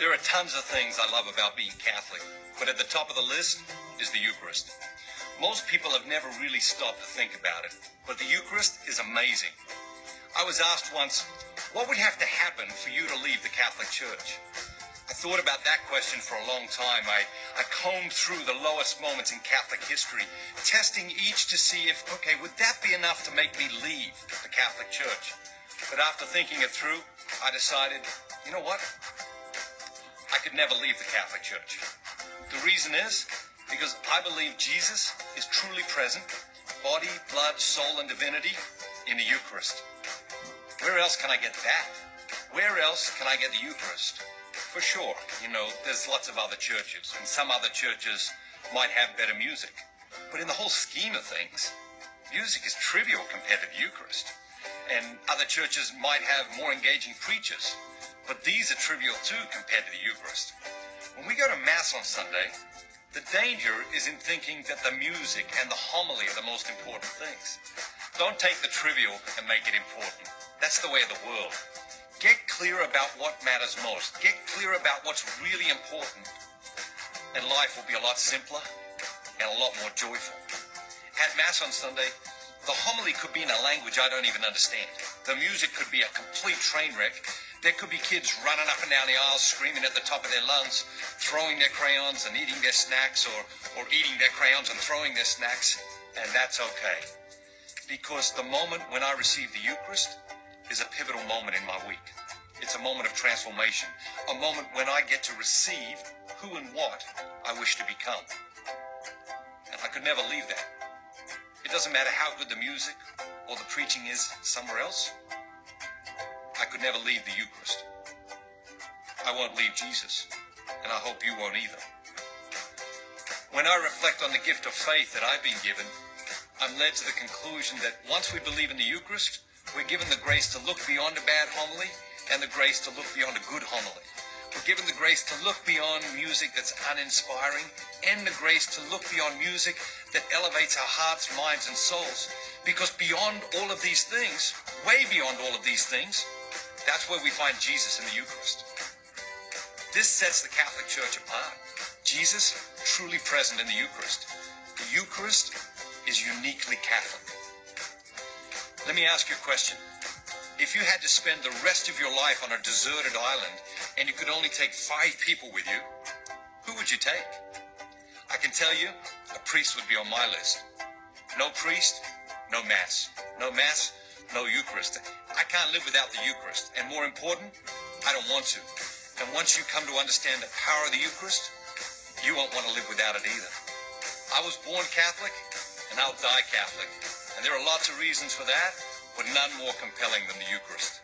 There are tons of things I love about being Catholic, but at the top of the list is the Eucharist. Most people have never really stopped to think about it, but the Eucharist is amazing. I was asked once, what would have to happen for you to leave the Catholic Church? I thought about that question for a long time. I combed through the lowest moments in Catholic history, testing each to see if, okay, would that be enough to make me leave the Catholic Church? But after thinking it through, I decided, you know what? I could never leave the Catholic Church. The reason is because I believe Jesus is truly present, body, blood, soul, and divinity, in the Eucharist. Where else can I get that? Where else can I get the Eucharist? For sure, there's lots of other churches, and some other churches might have better music. But in the whole scheme of things, music is trivial compared to the Eucharist. And other churches might have more engaging preachers, but these are trivial too compared to the Eucharist. When we go to Mass on Sunday, the danger is in thinking that the music and the homily are the most important things. Don't take the trivial and make it important. That's the way of the world. Get clear about what matters most. Get clear about what's really important. And life will be a lot simpler and a lot more joyful. At Mass on Sunday, the homily could be in a language I don't even understand. The music could be a complete train wreck. There could be kids running up and down the aisles, screaming at the top of their lungs, throwing their crayons and eating their snacks, or eating their crayons and throwing their snacks. And that's okay. Because the moment when I receive the Eucharist is a pivotal moment in my week. It's a moment of transformation, a moment when I get to receive who and what I wish to become. And I could never leave that. It doesn't matter how good the music or the preaching is somewhere else. I could never leave the Eucharist. I won't leave Jesus, and I hope you won't either. When I reflect on the gift of faith that I've been given, I'm led to the conclusion that once we believe in the Eucharist, we're given the grace to look beyond a bad homily and the grace to look beyond a good homily. We're given the grace to look beyond music that's uninspiring and the grace to look beyond music that elevates our hearts, minds, and souls. Because beyond all of these things, way beyond all of these things, that's where we find Jesus in the Eucharist. This sets the Catholic Church apart. Jesus, truly present in the Eucharist. The Eucharist is uniquely Catholic. Let me ask you a question. If you had to spend the rest of your life on a deserted island and you could only take 5 people with you, who would you take? I can tell you, a priest would be on my list. No priest, no Mass. No Mass, no Eucharist. I can't live without the Eucharist. And more important, I don't want to. And once you come to understand the power of the Eucharist, you won't want to live without it either. I was born Catholic, and I'll die Catholic. And there are lots of reasons for that, but none more compelling than the Eucharist.